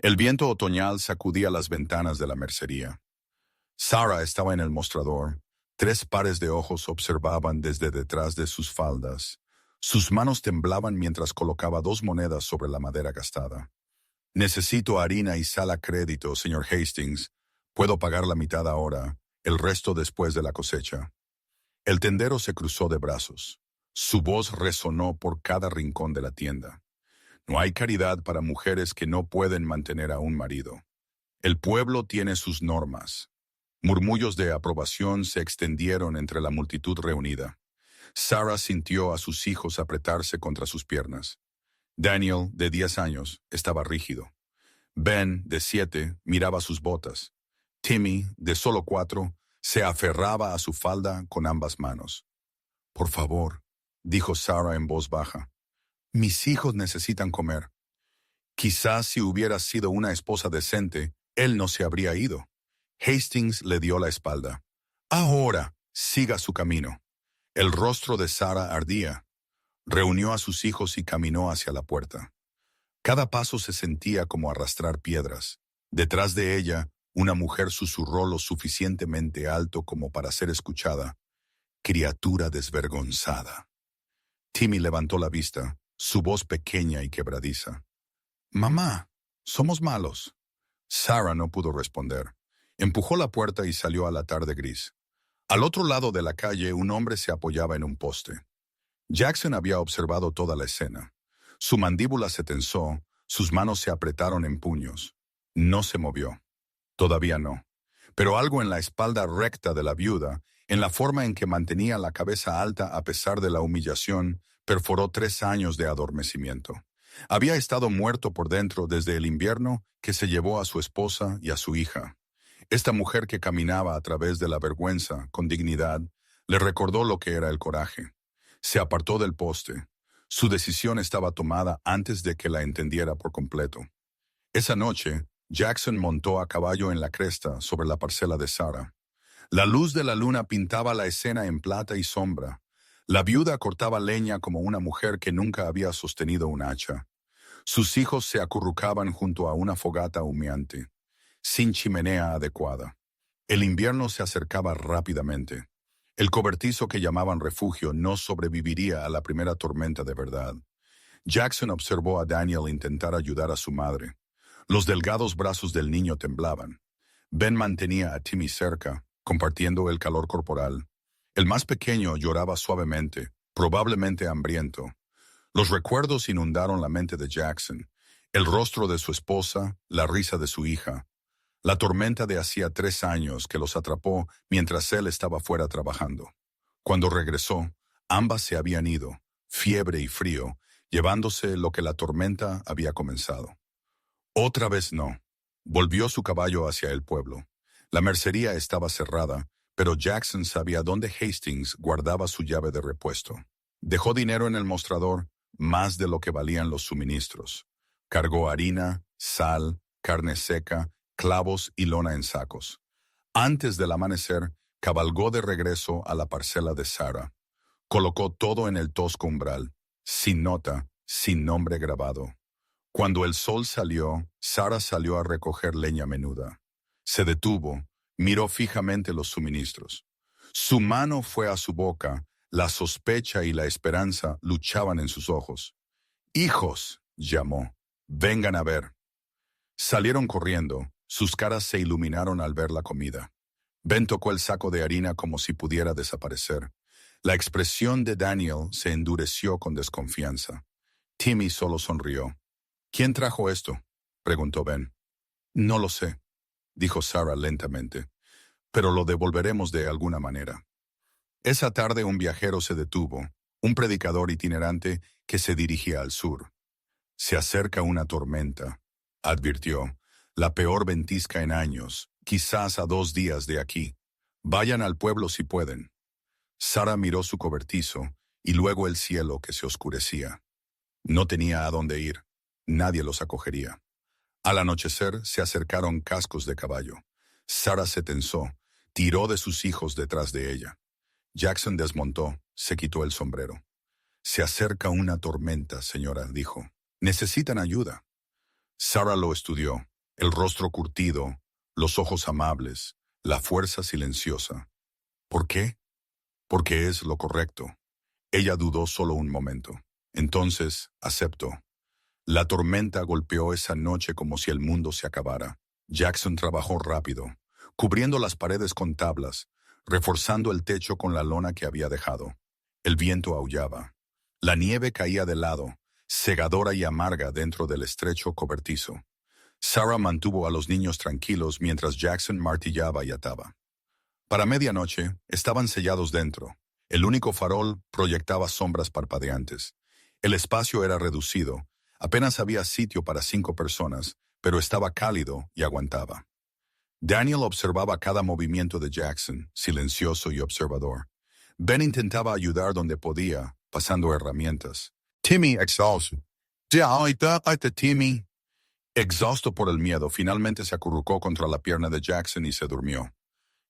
El viento otoñal sacudía las ventanas de la mercería. Sarah estaba en el mostrador. 3 pares de ojos observaban desde detrás de sus faldas. Sus manos temblaban mientras colocaba 2 monedas sobre la madera gastada. Necesito harina y sal a crédito, señor Hastings. Puedo pagar la mitad ahora, el resto después de la cosecha. El tendero se cruzó de brazos. Su voz resonó por cada rincón de la tienda. No hay caridad para mujeres que no pueden mantener a un marido. El pueblo tiene sus normas. Murmullos de aprobación se extendieron entre la multitud reunida. Sarah sintió a sus hijos apretarse contra sus piernas. Daniel, de 10 años, estaba rígido. Ben, de 7, miraba sus botas. Timmy, de solo 4, se aferraba a su falda con ambas manos. «Por favor», dijo Sarah en voz baja. «Mis hijos necesitan comer». Quizás si hubiera sido una esposa decente, él no se habría ido. Hastings le dio la espalda. «Ahora, siga su camino». El rostro de Sarah ardía. Reunió a sus hijos y caminó hacia la puerta. Cada paso se sentía como arrastrar piedras. Detrás de ella, una mujer susurró lo suficientemente alto como para ser escuchada. «Criatura desvergonzada». Timmy levantó la vista, su voz pequeña y quebradiza. «Mamá, somos malos». Sarah no pudo responder. Empujó la puerta y salió a la tarde gris. Al otro lado de la calle, un hombre se apoyaba en un poste. Jackson había observado toda la escena. Su mandíbula se tensó, sus manos se apretaron en puños. No se movió. Todavía no. Pero algo en la espalda recta de la viuda, en la forma en que mantenía la cabeza alta a pesar de la humillación, perforó 3 años de adormecimiento. Había estado muerto por dentro desde el invierno que se llevó a su esposa y a su hija. Esta mujer que caminaba a través de la vergüenza, con dignidad, le recordó lo que era el coraje. Se apartó del poste. Su decisión estaba tomada antes de que la entendiera por completo. Esa noche, Jackson montó a caballo en la cresta sobre la parcela de Sarah. La luz de la luna pintaba la escena en plata y sombra. La viuda cortaba leña como una mujer que nunca había sostenido un hacha. Sus hijos se acurrucaban junto a una fogata humeante, sin chimenea adecuada. El invierno se acercaba rápidamente. El cobertizo que llamaban refugio no sobreviviría a la primera tormenta de verdad. Jackson observó a Daniel intentar ayudar a su madre. Los delgados brazos del niño temblaban. Ben mantenía a Timmy cerca, compartiendo el calor corporal. El más pequeño lloraba suavemente, probablemente hambriento. Los recuerdos inundaron la mente de Jackson. El rostro de su esposa, la risa de su hija. La tormenta de hacía 3 años que los atrapó mientras él estaba fuera trabajando. Cuando regresó, ambas se habían ido, fiebre y frío, llevándose lo que la tormenta había comenzado. Otra vez no. Volvió su caballo hacia el pueblo. La mercería estaba cerrada, pero Jackson sabía dónde Hastings guardaba su llave de repuesto. Dejó dinero en el mostrador, más de lo que valían los suministros. Cargó harina, sal, carne seca, clavos y lona en sacos. Antes del amanecer, cabalgó de regreso a la parcela de Sarah. Colocó todo en el tosco umbral, sin nota, sin nombre grabado. Cuando el sol salió, Sarah salió a recoger leña menuda. Se detuvo, miró fijamente los suministros. Su mano fue a su boca, la sospecha y la esperanza luchaban en sus ojos. «¡Hijos!», llamó. «Vengan a ver». Salieron corriendo, sus caras se iluminaron al ver la comida. Ben tocó el saco de harina como si pudiera desaparecer. La expresión de Daniel se endureció con desconfianza. Timmy solo sonrió. «¿Quién trajo esto?», preguntó Ben. «No lo sé», dijo Sarah lentamente, «pero lo devolveremos de alguna manera». Esa tarde un viajero se detuvo, un predicador itinerante que se dirigía al sur. «Se acerca una tormenta», advirtió, «la peor ventisca en años, quizás a 2 días de aquí. Vayan al pueblo si pueden». Sarah miró su cobertizo y luego el cielo que se oscurecía. No tenía a dónde ir. Nadie los acogería. Al anochecer se acercaron cascos de caballo. Sarah se tensó, tiró de sus hijos detrás de ella. Jackson desmontó, se quitó el sombrero. «Se acerca una tormenta, señora», dijo. «Necesitan ayuda». Sarah lo estudió. el rostro curtido, los ojos amables, la fuerza silenciosa. ¿Por qué? Porque es lo correcto. Ella dudó solo un momento. Entonces, aceptó. La tormenta golpeó esa noche como si el mundo se acabara. Jackson trabajó rápido, cubriendo las paredes con tablas, reforzando el techo con la lona que había dejado. El viento aullaba. La nieve caía de lado, cegadora y amarga dentro del estrecho cobertizo. Sarah mantuvo a los niños tranquilos mientras Jackson martillaba y ataba. Para medianoche, estaban sellados dentro. El único farol proyectaba sombras parpadeantes. El espacio era reducido. Apenas había sitio para 5 personas, pero estaba cálido y aguantaba. Daniel observaba cada movimiento de Jackson, silencioso y observador. Ben intentaba ayudar donde podía, pasando herramientas. Timmy, exhausto. Timmy. Exhausto por el miedo, finalmente se acurrucó contra la pierna de Jackson y se durmió.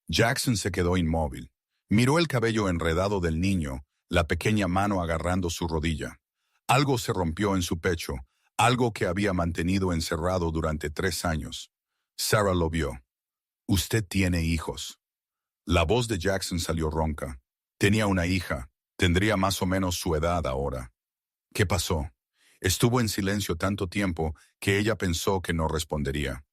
Jackson se quedó inmóvil. Miró el cabello enredado del niño, la pequeña mano agarrando su rodilla. Algo se rompió en su pecho, algo que había mantenido encerrado durante 3 años. Sarah lo vio. «Usted tiene hijos». La voz de Jackson salió ronca. Tenía una hija. Tendría más o menos su edad ahora. ¿Qué pasó? Estuvo en silencio tanto tiempo que ella pensó que no respondería.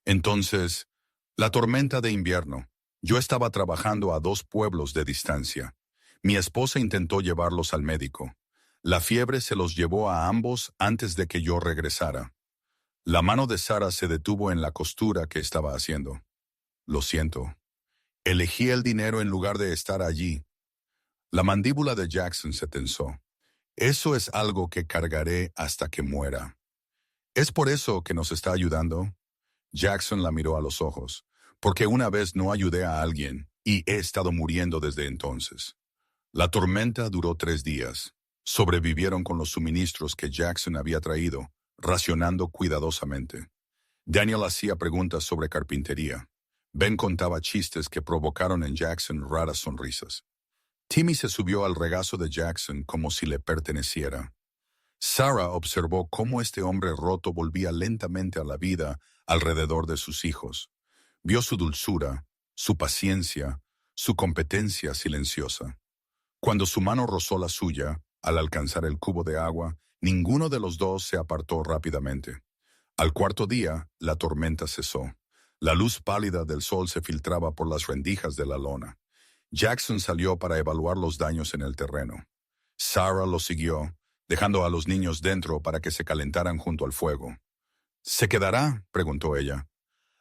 Entonces, la tormenta de invierno. Yo estaba trabajando a 2 pueblos de distancia. Mi esposa intentó llevarlos al médico. La fiebre se los llevó a ambos antes de que yo regresara. La mano de Sarah se detuvo en la costura que estaba haciendo. Lo siento. Elegí el dinero en lugar de estar allí. La mandíbula de Jackson se tensó. Eso es algo que cargaré hasta que muera. ¿Es por eso que nos está ayudando? Jackson la miró a los ojos. Porque una vez no ayudé a alguien y he estado muriendo desde entonces. La tormenta duró 3 días. Sobrevivieron con los suministros que Jackson había traído, racionando cuidadosamente. Daniel hacía preguntas sobre carpintería. Ben contaba chistes que provocaron en Jackson raras sonrisas. Timmy se subió al regazo de Jackson como si le perteneciera. Sarah observó cómo este hombre roto volvía lentamente a la vida alrededor de sus hijos. Vio su dulzura, su paciencia, su competencia silenciosa. Cuando su mano rozó la suya, al alcanzar el cubo de agua, ninguno de los dos se apartó rápidamente. Al 4.º día, la tormenta cesó. La luz pálida del sol se filtraba por las rendijas de la lona. Jackson salió para evaluar los daños en el terreno. Sarah lo siguió, dejando a los niños dentro para que se calentaran junto al fuego. ¿Se quedará?, preguntó ella.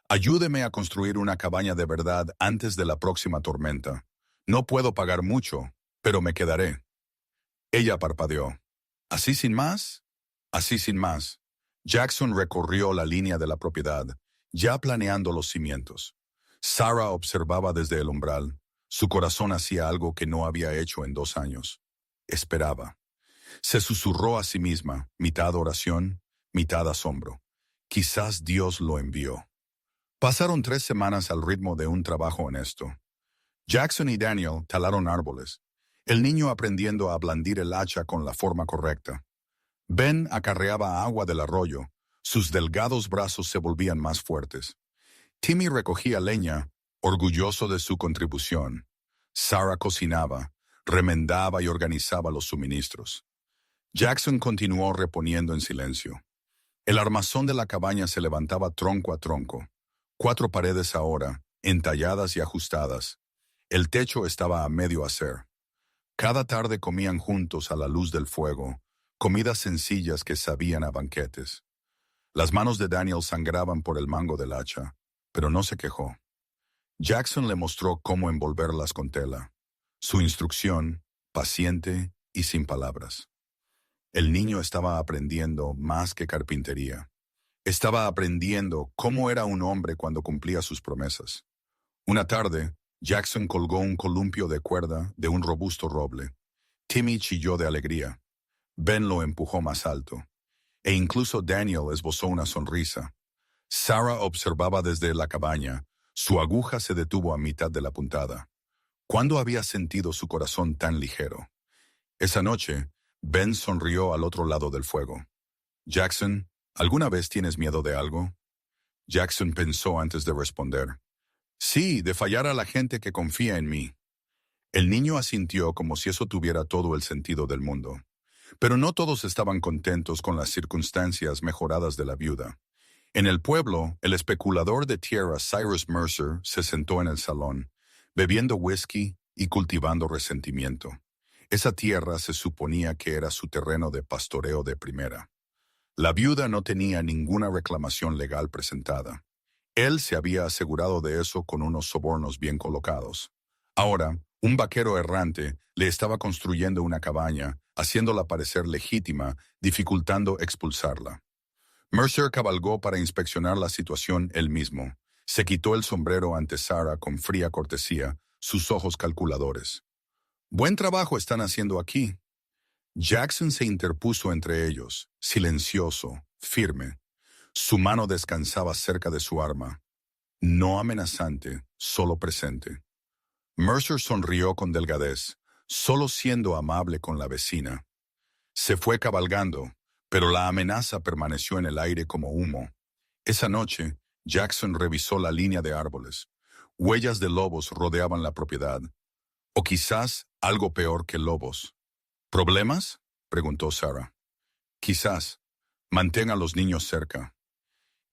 Ayúdeme a construir una cabaña de verdad antes de la próxima tormenta. No puedo pagar mucho, pero me quedaré. Ella parpadeó. ¿Así sin más? Así sin más. Jackson recorrió la línea de la propiedad, ya planeando los cimientos. Sarah observaba desde el umbral. Su corazón hacía algo que no había hecho en 2 años. Esperaba. Se susurró a sí misma, mitad oración, mitad asombro. Quizás Dios lo envió. Pasaron 3 semanas al ritmo de un trabajo honesto. Jackson y Daniel talaron árboles, el niño aprendiendo a blandir el hacha con la forma correcta. Ben acarreaba agua del arroyo, sus delgados brazos se volvían más fuertes. Timmy recogía leña, orgulloso de su contribución. Sarah cocinaba, remendaba y organizaba los suministros. Jackson continuó reponiendo en silencio. El armazón de la cabaña se levantaba tronco a tronco. 4 paredes ahora, entalladas y ajustadas. El techo estaba a medio hacer. Cada tarde comían juntos a la luz del fuego, comidas sencillas que sabían a banquetes. Las manos de Daniel sangraban por el mango del hacha, pero no se quejó. Jackson le mostró cómo envolverlas con tela. Su instrucción, paciente y sin palabras. El niño estaba aprendiendo más que carpintería. Estaba aprendiendo cómo era un hombre cuando cumplía sus promesas. Una tarde, Jackson colgó un columpio de cuerda de un robusto roble. Timmy chilló de alegría. Ben lo empujó más alto. E incluso Daniel esbozó una sonrisa. Sarah observaba desde la cabaña. Su aguja se detuvo a mitad de la puntada. ¿Cuándo había sentido su corazón tan ligero? Esa noche, Ben sonrió al otro lado del fuego. «Jackson, ¿alguna vez tienes miedo de algo?» Jackson pensó antes de responder. Sí, de fallar a la gente que confía en mí. El niño asintió como si eso tuviera todo el sentido del mundo. Pero no todos estaban contentos con las circunstancias mejoradas de la viuda. En el pueblo, el especulador de tierra Cyrus Mercer se sentó en el salón, bebiendo whisky y cultivando resentimiento. Esa tierra se suponía que era su terreno de pastoreo de primera. La viuda no tenía ninguna reclamación legal presentada. Él se había asegurado de eso con unos sobornos bien colocados. Ahora, un vaquero errante le estaba construyendo una cabaña, haciéndola parecer legítima, dificultando expulsarla. Mercer cabalgó para inspeccionar la situación él mismo. Se quitó el sombrero ante Sarah con fría cortesía, sus ojos calculadores. «Buen trabajo están haciendo aquí». Jackson se interpuso entre ellos, silencioso, firme. Su mano descansaba cerca de su arma. No amenazante, solo presente. Mercer sonrió con delgadez, solo siendo amable con la vecina. Se fue cabalgando, pero la amenaza permaneció en el aire como humo. Esa noche, Jackson revisó la línea de árboles. Huellas de lobos rodeaban la propiedad. O quizás algo peor que lobos. ¿Problemas?, preguntó Sarah. Quizás. Mantén a los niños cerca.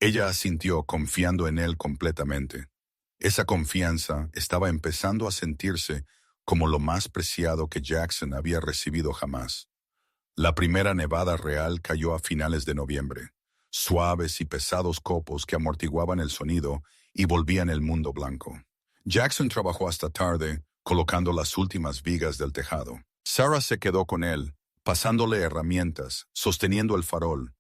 Ella asintió, confiando en él completamente. Esa confianza estaba empezando a sentirse como lo más preciado que Jackson había recibido jamás. La primera nevada real cayó a finales de noviembre, suaves y pesados copos que amortiguaban el sonido y volvían el mundo blanco. Jackson trabajó hasta tarde, colocando las últimas vigas del tejado. Sarah se quedó con él, pasándole herramientas, sosteniendo el farol.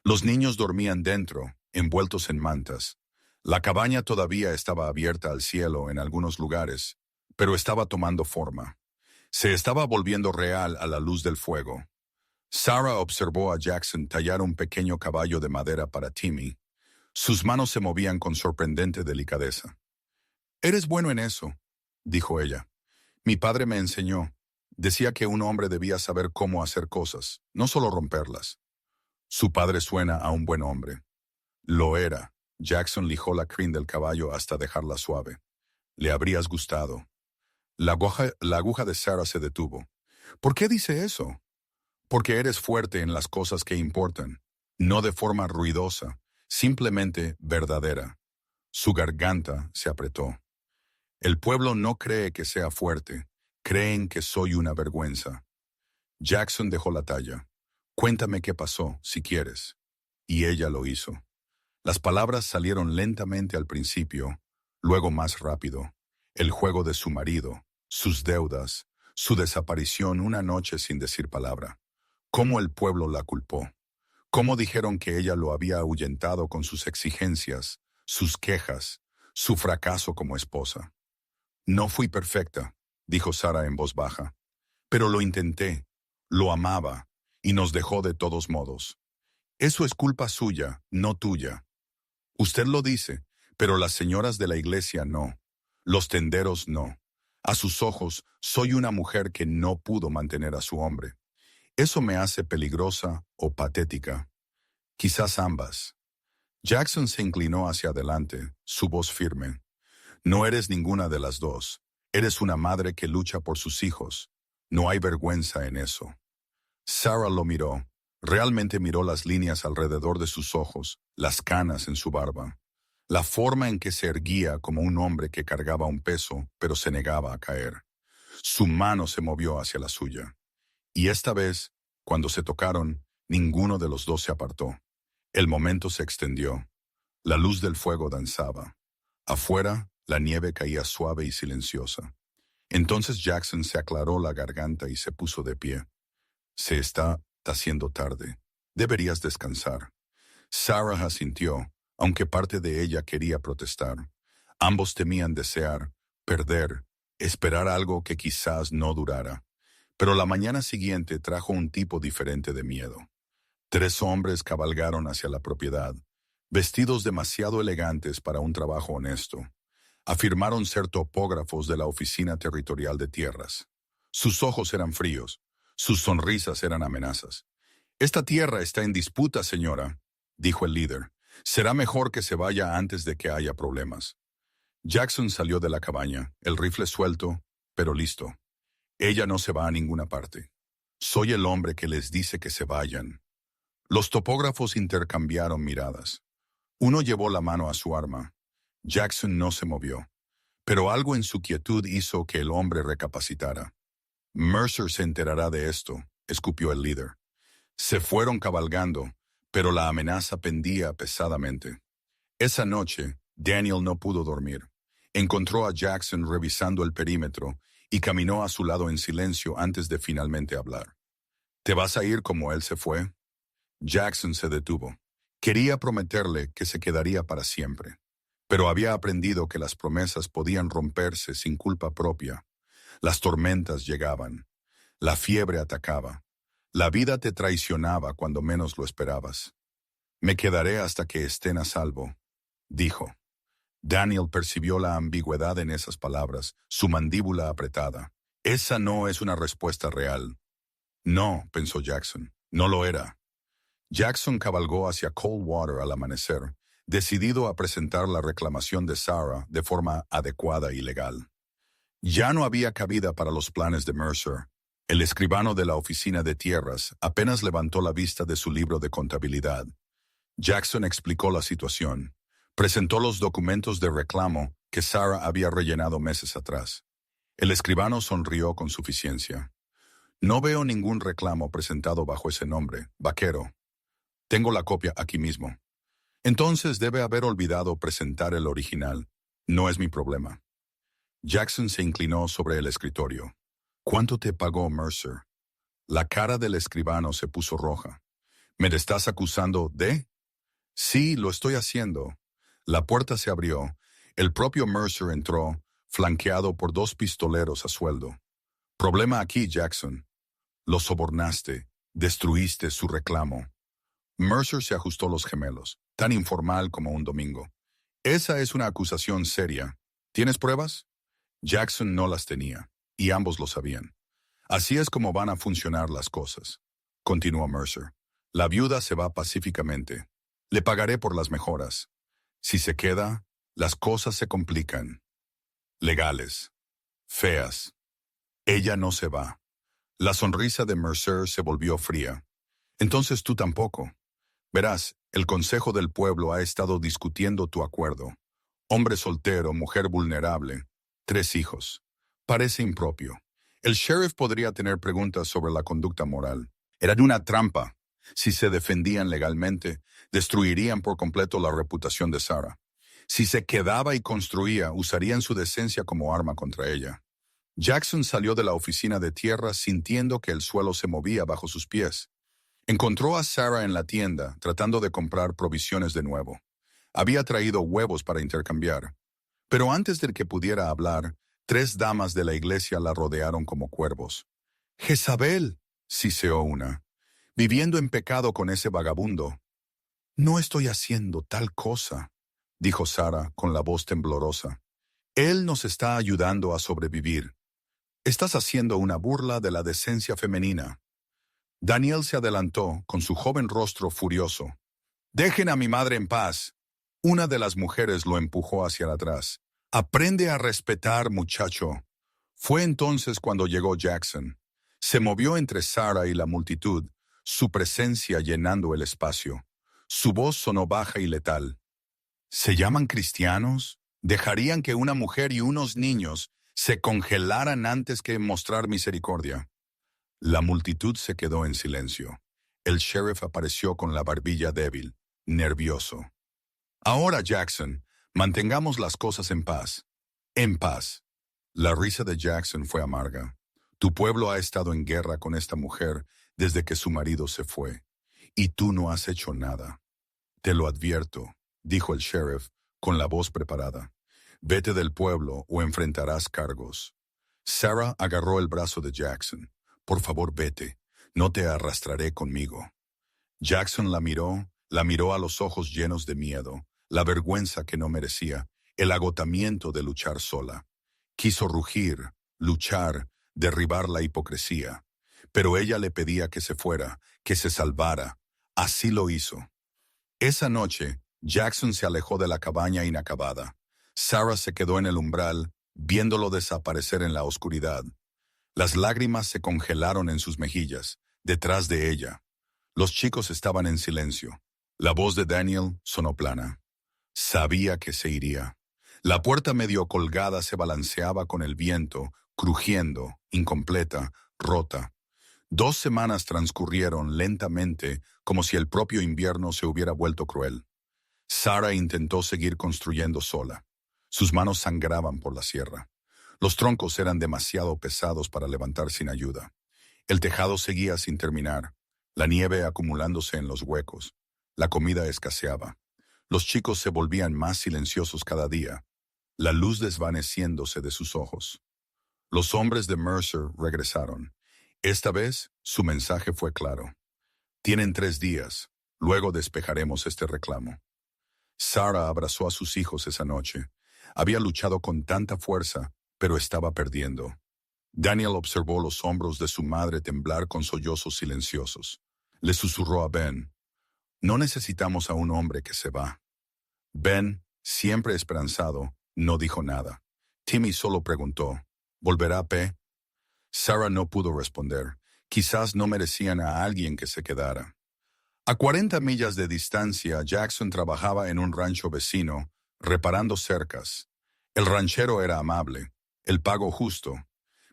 Los niños dormían dentro, envueltos en mantas. La cabaña todavía estaba abierta al cielo en algunos lugares, pero estaba tomando forma. Se estaba volviendo real a la luz del fuego. Sarah observó a Jackson tallar un pequeño caballo de madera para Timmy. Sus manos se movían con sorprendente delicadeza. «Eres bueno en eso», dijo ella. «Mi padre me enseñó. Decía que un hombre debía saber cómo hacer cosas, no solo romperlas». Su padre suena a un buen hombre. Lo era. Jackson lijó la crin del caballo hasta dejarla suave. «Le habrías gustado». La aguja de Sarah se detuvo. «¿Por qué dice eso?» «Porque eres fuerte en las cosas que importan, no de forma ruidosa, simplemente verdadera». Su garganta se apretó. «El pueblo no cree que sea fuerte, creen que soy una vergüenza». Jackson dejó la talla. «Cuéntame qué pasó, si quieres». Y ella lo hizo. Las palabras salieron lentamente al principio, luego más rápido. El juego de su marido, sus deudas, su desaparición una noche sin decir palabra. Cómo el pueblo la culpó. Cómo dijeron que ella lo había ahuyentado con sus exigencias, sus quejas, su fracaso como esposa. «No fui perfecta», dijo Sarah en voz baja. «Pero lo intenté, lo amaba, y nos dejó de todos modos. Eso es culpa suya, no tuya. Usted lo dice, pero las señoras de la iglesia no. Los tenderos no. A sus ojos, soy una mujer que no pudo mantener a su hombre. ¿Eso me hace peligrosa o patética? Quizás ambas». Jackson se inclinó hacia adelante, su voz firme. «No eres ninguna de las dos. Eres una madre que lucha por sus hijos. No hay vergüenza en eso». Sarah lo miró. Realmente miró las líneas alrededor de sus ojos, las canas en su barba. La forma en que se erguía como un hombre que cargaba un peso, pero se negaba a caer. Su mano se movió hacia la suya. Y esta vez, cuando se tocaron, ninguno de los dos se apartó. El momento se extendió. La luz del fuego danzaba. Afuera, la nieve caía suave y silenciosa. Entonces Jackson se aclaró la garganta y se puso de pie. «Se está haciendo tarde. Deberías descansar». Sarah asintió, aunque parte de ella quería protestar. Ambos temían desear, perder, esperar algo que quizás no durara. Pero la mañana siguiente trajo un tipo diferente de miedo. 3 hombres cabalgaron hacia la propiedad, vestidos demasiado elegantes para un trabajo honesto. Afirmaron ser topógrafos de la Oficina Territorial de Tierras. Sus ojos eran fríos, sus sonrisas eran amenazas. «Esta tierra está en disputa, señora», dijo el líder. Será mejor que se vaya antes de que haya problemas. Jackson salió de la cabaña, el rifle suelto, pero listo. Ella no se va a ninguna parte. Soy el hombre que les dice que se vayan. Los topógrafos intercambiaron miradas. Uno llevó la mano a su arma. Jackson no se movió, pero algo en su quietud hizo que el hombre recapacitara. Mercer se enterará de esto, escupió el líder. Se fueron cabalgando, pero la amenaza pendía pesadamente. Esa noche, Daniel no pudo dormir. Encontró a Jackson revisando el perímetro y caminó a su lado en silencio antes de finalmente hablar. ¿Te vas a ir como él se fue? Jackson se detuvo. Quería prometerle que se quedaría para siempre, pero había aprendido que las promesas podían romperse sin culpa propia. Las tormentas llegaban. La fiebre atacaba. La vida te traicionaba cuando menos lo esperabas. Me quedaré hasta que estén a salvo, dijo. Daniel percibió la ambigüedad en esas palabras, su mandíbula apretada. Esa no es una respuesta real. No, pensó Jackson, no lo era. Jackson cabalgó hacia Coldwater al amanecer, decidido a presentar la reclamación de Sarah de forma adecuada y legal. Ya no había cabida para los planes de Mercer. El escribano de la oficina de tierras apenas levantó la vista de su libro de contabilidad. Jackson explicó la situación. Presentó los documentos de reclamo que Sarah había rellenado meses atrás. El escribano sonrió con suficiencia. No veo ningún reclamo presentado bajo ese nombre, vaquero. Tengo la copia aquí mismo. Entonces debe haber olvidado presentar el original. No es mi problema. Jackson se inclinó sobre el escritorio. ¿Cuánto te pagó Mercer? La cara del escribano se puso roja. ¿Me estás acusando de? Sí, lo estoy haciendo. La puerta se abrió. El propio Mercer entró, flanqueado por 2 pistoleros a sueldo. Problema aquí, Jackson. Lo sobornaste, destruiste su reclamo. Mercer se ajustó los gemelos, tan informal como un domingo. Esa es una acusación seria. ¿Tienes pruebas? Jackson no las tenía, y ambos lo sabían. Así es como van a funcionar las cosas, continuó Mercer. La viuda se va pacíficamente. Le pagaré por las mejoras. Si se queda, las cosas se complican. Legales. Feas. Ella no se va. La sonrisa de Mercer se volvió fría. Entonces tú tampoco. Verás, el Consejo del Pueblo ha estado discutiendo tu acuerdo. Hombre soltero, mujer vulnerable, 3 hijos. Parece impropio. El sheriff podría tener preguntas sobre la conducta moral. Era una trampa. Si se defendían legalmente, destruirían por completo la reputación de Sarah. Si se quedaba y construía, usarían su decencia como arma contra ella. Jackson salió de la oficina de tierra sintiendo que el suelo se movía bajo sus pies. Encontró a Sarah en la tienda, tratando de comprar provisiones de nuevo. Había traído huevos para intercambiar. Pero antes de que pudiera hablar, 3 damas de la iglesia la rodearon como cuervos. «Jezabel», siseó una, «viviendo en pecado con ese vagabundo». «No estoy haciendo tal cosa», dijo Sarah con la voz temblorosa. «Él nos está ayudando a sobrevivir. Estás haciendo una burla de la decencia femenina». Daniel se adelantó, con su joven rostro furioso. «Dejen a mi madre en paz». Una de las mujeres lo empujó hacia atrás. «Aprende a respetar, muchacho». Fue entonces cuando llegó Jackson. Se movió entre Sarah y la multitud, su presencia llenando el espacio. Su voz sonó baja y letal. ¿Se llaman cristianos? ¿Dejarían que una mujer y unos niños se congelaran antes que mostrar misericordia? La multitud se quedó en silencio. El sheriff apareció con la barbilla débil, nervioso. «Ahora, Jackson, mantengamos las cosas en paz». «En paz». La risa de Jackson fue amarga. «Tu pueblo ha estado en guerra con esta mujer desde que su marido se fue, y tú no has hecho nada». «Te lo advierto», dijo el sheriff, con la voz preparada. «Vete del pueblo o enfrentarás cargos». Sarah agarró el brazo de Jackson. «Por favor, vete. No te arrastraré conmigo». Jackson la miró a los ojos llenos de miedo, la vergüenza que no merecía, el agotamiento de luchar sola. Quiso rugir, luchar, derribar la hipocresía. Pero ella le pedía que se fuera, que se salvara. Así lo hizo. Esa noche, Jackson se alejó de la cabaña inacabada. Sarah se quedó en el umbral, viéndolo desaparecer en la oscuridad. Las lágrimas se congelaron en sus mejillas, detrás de ella. Los chicos estaban en silencio. La voz de Daniel sonó plana. Sabía que se iría. La puerta medio colgada se balanceaba con el viento, crujiendo, incompleta, rota. 2 semanas transcurrieron lentamente, como si el propio invierno se hubiera vuelto cruel. Sarah intentó seguir construyendo sola. Sus manos sangraban por la sierra. Los troncos eran demasiado pesados para levantar sin ayuda. El tejado seguía sin terminar, la nieve acumulándose en los huecos. La comida escaseaba. Los chicos se volvían más silenciosos cada día, la luz desvaneciéndose de sus ojos. Los hombres de Mercer regresaron. Esta vez, su mensaje fue claro. Tienen 3 días, luego despejaremos este reclamo. Sarah abrazó a sus hijos esa noche. Había luchado con tanta fuerza, pero estaba perdiendo. Daniel observó los hombros de su madre temblar con sollozos silenciosos. Le susurró a Ben: «No necesitamos a un hombre que se va». Ben, siempre esperanzado, no dijo nada. Timmy solo preguntó: «¿Volverá P?». Sarah no pudo responder. Quizás no merecían a alguien que se quedara. A 40 millas de distancia, Jackson trabajaba en un rancho vecino, reparando cercas. El ranchero era amable, el pago justo,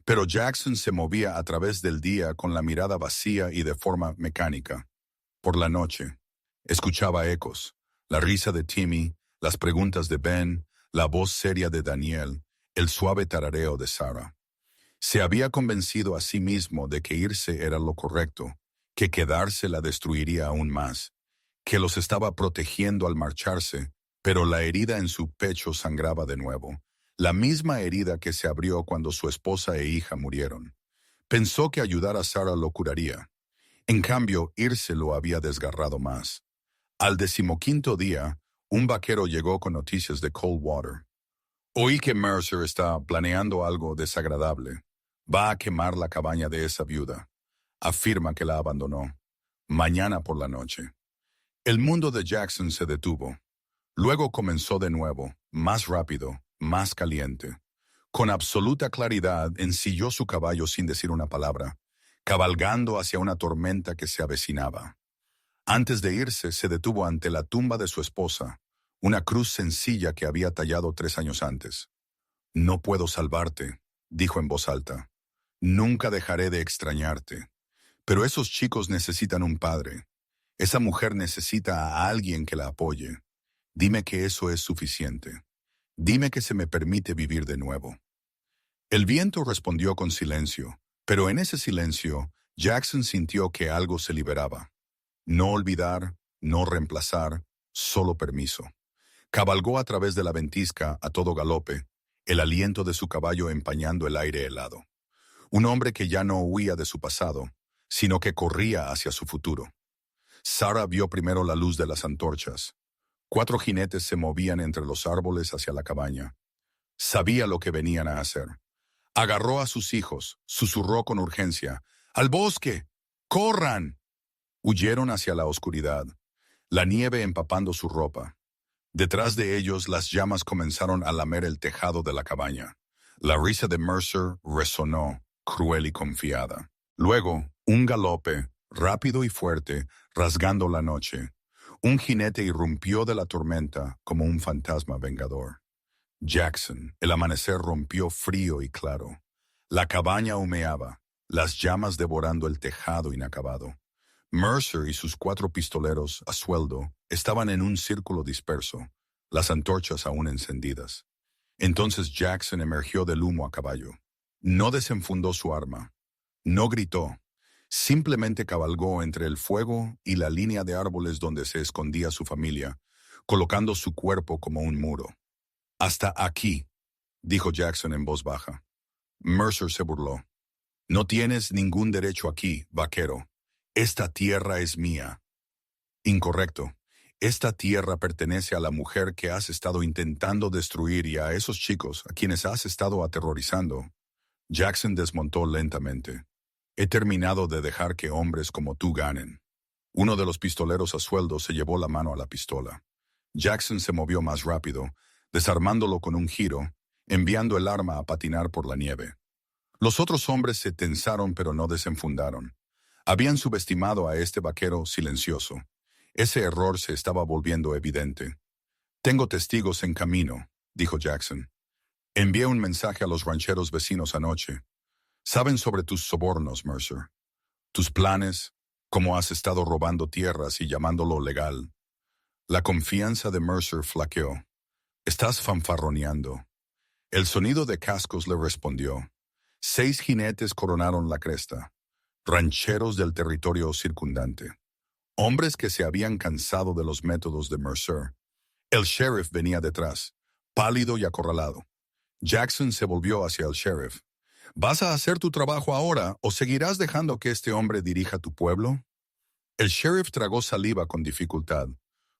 pero Jackson se movía a través del día con la mirada vacía y de forma mecánica. Por la noche, escuchaba ecos, la risa de Timmy, las preguntas de Ben, la voz seria de Daniel, el suave tarareo de Sarah. Se había convencido a sí mismo de que irse era lo correcto, que quedarse la destruiría aún más, que los estaba protegiendo al marcharse, pero la herida en su pecho sangraba de nuevo, la misma herida que se abrió cuando su esposa e hija murieron. Pensó que ayudar a Sarah lo curaría. En cambio, irse lo había desgarrado más. Al 15º día, un vaquero llegó con noticias de Coldwater. «Oí que Mercer está planeando algo desagradable. Va a quemar la cabaña de esa viuda. Afirma que la abandonó. Mañana por la noche». El mundo de Jackson se detuvo. Luego comenzó de nuevo, más rápido, más caliente. Con absoluta claridad ensilló su caballo sin decir una palabra, cabalgando hacia una tormenta que se avecinaba. Antes de irse, se detuvo ante la tumba de su esposa, una cruz sencilla que había tallado 3 años antes. «No puedo salvarte», dijo en voz alta. «Nunca dejaré de extrañarte. Pero esos chicos necesitan un padre. Esa mujer necesita a alguien que la apoye. Dime que eso es suficiente. Dime que se me permite vivir de nuevo». El viento respondió con silencio, pero en ese silencio, Jackson sintió que algo se liberaba. No olvidar, no reemplazar, solo permiso. Cabalgó a través de la ventisca a todo galope, el aliento de su caballo empañando el aire helado. Un hombre que ya no huía de su pasado, sino que corría hacia su futuro. Sarah vio primero la luz de las antorchas. 4 jinetes se movían entre los árboles hacia la cabaña. Sabía lo que venían a hacer. Agarró a sus hijos, susurró con urgencia: «¡Al bosque! ¡Corran!». Huyeron hacia la oscuridad, la nieve empapando su ropa. Detrás de ellos las llamas comenzaron a lamer el tejado de la cabaña. La risa de Mercer resonó, cruel y confiada. Luego, un galope, rápido y fuerte, rasgando la noche. Un jinete irrumpió de la tormenta como un fantasma vengador. Jackson, el amanecer rompió frío y claro. La cabaña humeaba, las llamas devorando el tejado inacabado. Mercer y sus 4 pistoleros, a sueldo, estaban en un círculo disperso, las antorchas aún encendidas. Entonces Jackson emergió del humo a caballo. No desenfundó su arma. No gritó. Simplemente cabalgó entre el fuego y la línea de árboles donde se escondía su familia, colocando su cuerpo como un muro. «Hasta aquí», dijo Jackson en voz baja. Mercer se burló. «No tienes ningún derecho aquí, vaquero. Esta tierra es mía». «Incorrecto. Esta tierra pertenece a la mujer que has estado intentando destruir y a esos chicos a quienes has estado aterrorizando». Jackson desmontó lentamente. «He terminado de dejar que hombres como tú ganen». Uno de los pistoleros a sueldo se llevó la mano a la pistola. Jackson se movió más rápido, desarmándolo con un giro, enviando el arma a patinar por la nieve. Los otros hombres se tensaron pero no desenfundaron. Habían subestimado a este vaquero silencioso. Ese error se estaba volviendo evidente. «Tengo testigos en camino», dijo Jackson. «Envié un mensaje a los rancheros vecinos anoche. Saben sobre tus sobornos, Mercer. Tus planes, cómo has estado robando tierras y llamándolo legal». La confianza de Mercer flaqueó. «Estás fanfarroneando». El sonido de cascos le respondió. 6 jinetes coronaron la cresta. Rancheros del territorio circundante. Hombres que se habían cansado de los métodos de Mercer. El sheriff venía detrás, pálido y acorralado. Jackson se volvió hacia el sheriff. «¿Vas a hacer tu trabajo ahora o seguirás dejando que este hombre dirija tu pueblo?» El sheriff tragó saliva con dificultad.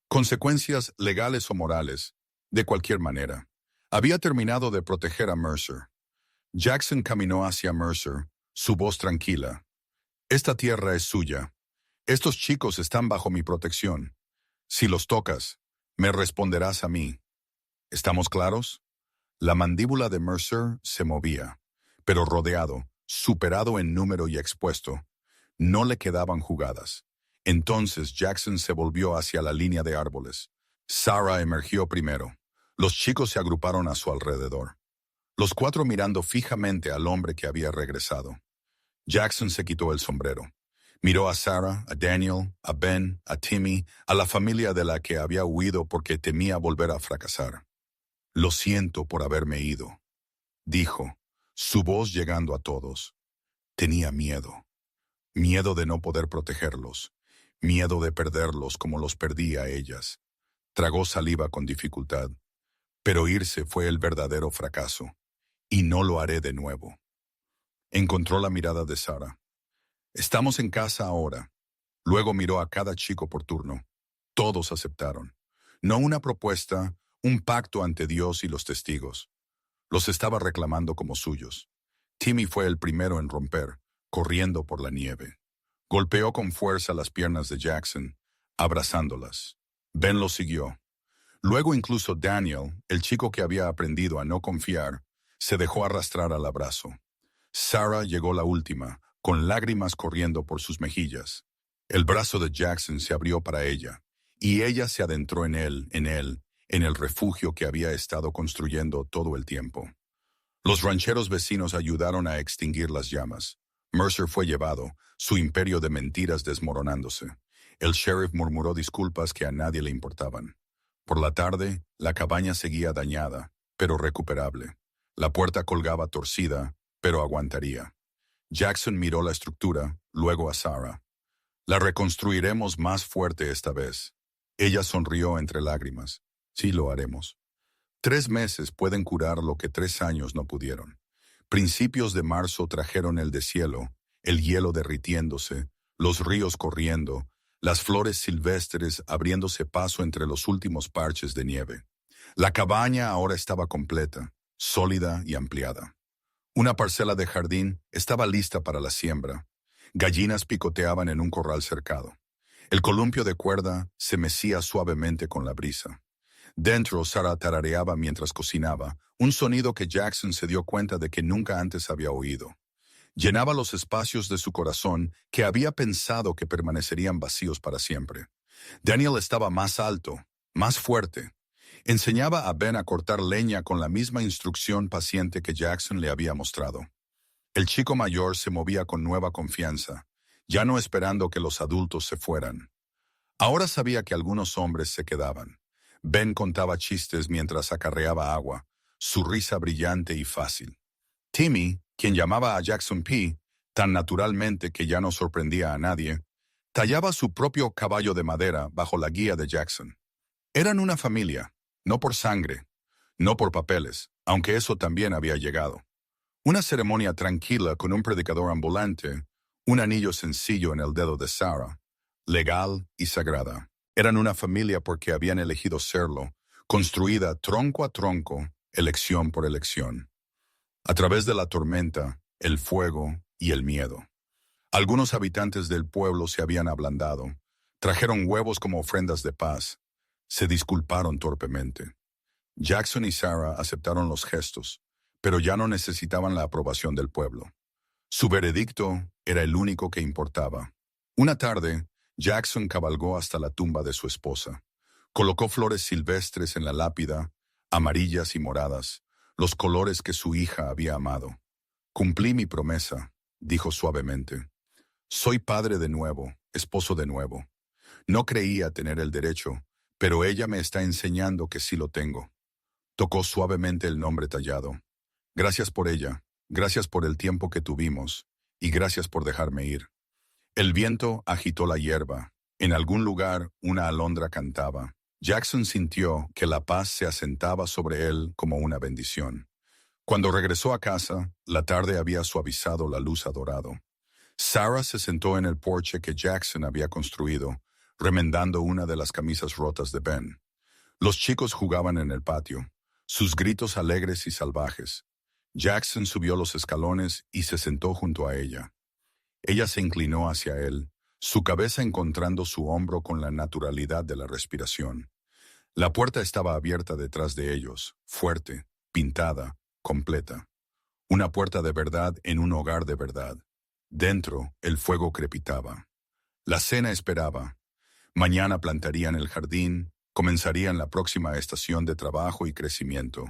Consecuencias legales o morales, de cualquier manera. Había terminado de proteger a Mercer. Jackson caminó hacia Mercer, su voz tranquila. «Esta tierra es suya. Estos chicos están bajo mi protección. Si los tocas, me responderás a mí. ¿Estamos claros?» La mandíbula de Mercer se movía, pero rodeado, superado en número y expuesto, no le quedaban jugadas. Entonces Jackson se volvió hacia la línea de árboles. Sarah emergió primero. Los chicos se agruparon a su alrededor. Los 4 mirando fijamente al hombre que había regresado. Jackson se quitó el sombrero. Miró a Sarah, a Daniel, a Ben, a Timmy, a la familia de la que había huido porque temía volver a fracasar. «Lo siento por haberme ido», dijo, su voz llegando a todos. Tenía miedo. Miedo de no poder protegerlos. Miedo de perderlos como los perdí a ellas. Tragó saliva con dificultad. Pero irse fue el verdadero fracaso. Y no lo haré de nuevo. Encontró la mirada de Sarah. «Estamos en casa ahora». Luego miró a cada chico por turno. Todos aceptaron. No una propuesta, un pacto ante Dios y los testigos. Los estaba reclamando como suyos. Timmy fue el primero en romper, corriendo por la nieve. Golpeó con fuerza las piernas de Jackson, abrazándolas. Ben lo siguió. Luego incluso Daniel, el chico que había aprendido a no confiar, se dejó arrastrar al abrazo. Sarah llegó la última, con lágrimas corriendo por sus mejillas. El brazo de Jackson se abrió para ella, y ella se adentró en el refugio que había estado construyendo todo el tiempo. Los rancheros vecinos ayudaron a extinguir las llamas. Mercer fue llevado, su imperio de mentiras desmoronándose. El sheriff murmuró disculpas que a nadie le importaban. Por la tarde, la cabaña seguía dañada, pero recuperable. La puerta colgaba torcida, pero aguantaría. Jackson miró la estructura, luego a Sarah. «La reconstruiremos más fuerte esta vez». Ella sonrió entre lágrimas. «Sí lo haremos». 3 meses pueden curar lo que 3 años no pudieron. Principios de marzo trajeron el deshielo, el hielo derritiéndose, los ríos corriendo, las flores silvestres abriéndose paso entre los últimos parches de nieve. La cabaña ahora estaba completa, sólida y ampliada. Una parcela de jardín estaba lista para la siembra. Gallinas picoteaban en un corral cercado. El columpio de cuerda se mecía suavemente con la brisa. Dentro, Sarah tarareaba mientras cocinaba, un sonido que Jackson se dio cuenta de que nunca antes había oído. Llenaba los espacios de su corazón que había pensado que permanecerían vacíos para siempre. Daniel estaba más alto, más fuerte. Enseñaba a Ben a cortar leña con la misma instrucción paciente que Jackson le había mostrado. El chico mayor se movía con nueva confianza, ya no esperando que los adultos se fueran. Ahora sabía que algunos hombres se quedaban. Ben contaba chistes mientras acarreaba agua, su risa brillante y fácil. Timmy, quien llamaba a Jackson P., tan naturalmente que ya no sorprendía a nadie, tallaba su propio caballo de madera bajo la guía de Jackson. Eran una familia, no por sangre, no por papeles, aunque eso también había llegado. Una ceremonia tranquila con un predicador ambulante, un anillo sencillo en el dedo de Sarah, legal y sagrada. Eran una familia porque habían elegido serlo, construida tronco a tronco, elección por elección. A través de la tormenta, el fuego y el miedo. Algunos habitantes del pueblo se habían ablandado, trajeron huevos como ofrendas de paz. Se disculparon torpemente. Jackson y Sarah aceptaron los gestos, pero ya no necesitaban la aprobación del pueblo. Su veredicto era el único que importaba. Una tarde, Jackson cabalgó hasta la tumba de su esposa. Colocó flores silvestres en la lápida, amarillas y moradas, los colores que su hija había amado. Cumplí mi promesa, dijo suavemente. Soy padre de nuevo, esposo de nuevo. No creía tener el derecho, pero ella me está enseñando que sí lo tengo. Tocó suavemente el nombre tallado. Gracias por ella, gracias por el tiempo que tuvimos, y gracias por dejarme ir. El viento agitó la hierba. En algún lugar una alondra cantaba. Jackson sintió que la paz se asentaba sobre él como una bendición. Cuando regresó a casa, la tarde había suavizado la luz adorado. Sarah se sentó en el porche que Jackson había construido, remendando una de las camisas rotas de Ben. Los chicos jugaban en el patio, sus gritos alegres y salvajes. Jackson subió los escalones y se sentó junto a ella. Ella se inclinó hacia él, su cabeza encontrando su hombro con la naturalidad de la respiración. La puerta estaba abierta detrás de ellos, fuerte, pintada, completa. Una puerta de verdad en un hogar de verdad. Dentro, el fuego crepitaba. La cena esperaba. Mañana plantarían el jardín, comenzarían la próxima estación de trabajo y crecimiento.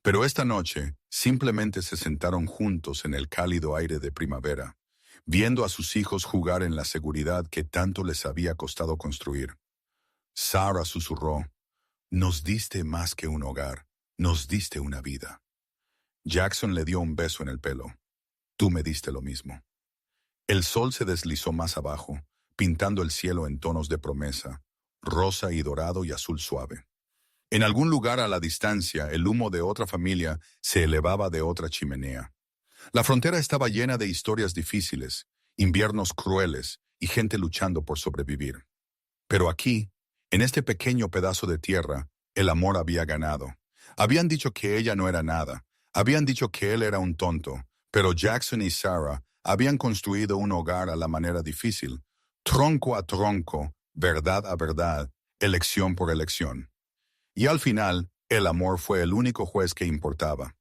Pero esta noche, simplemente se sentaron juntos en el cálido aire de primavera, viendo a sus hijos jugar en la seguridad que tanto les había costado construir. Sarah susurró, «Nos diste más que un hogar, nos diste una vida». Jackson le dio un beso en el pelo. «Tú me diste lo mismo». El sol se deslizó más abajo, pintando el cielo en tonos de promesa, rosa y dorado y azul suave. En algún lugar a la distancia, el humo de otra familia se elevaba de otra chimenea. La frontera estaba llena de historias difíciles, inviernos crueles y gente luchando por sobrevivir. Pero aquí, en este pequeño pedazo de tierra, el amor había ganado. Habían dicho que ella no era nada, habían dicho que él era un tonto, pero Jackson y Sarah habían construido un hogar a la manera difícil, tronco a tronco, verdad a verdad, elección por elección. Y al final, el amor fue el único juez que importaba.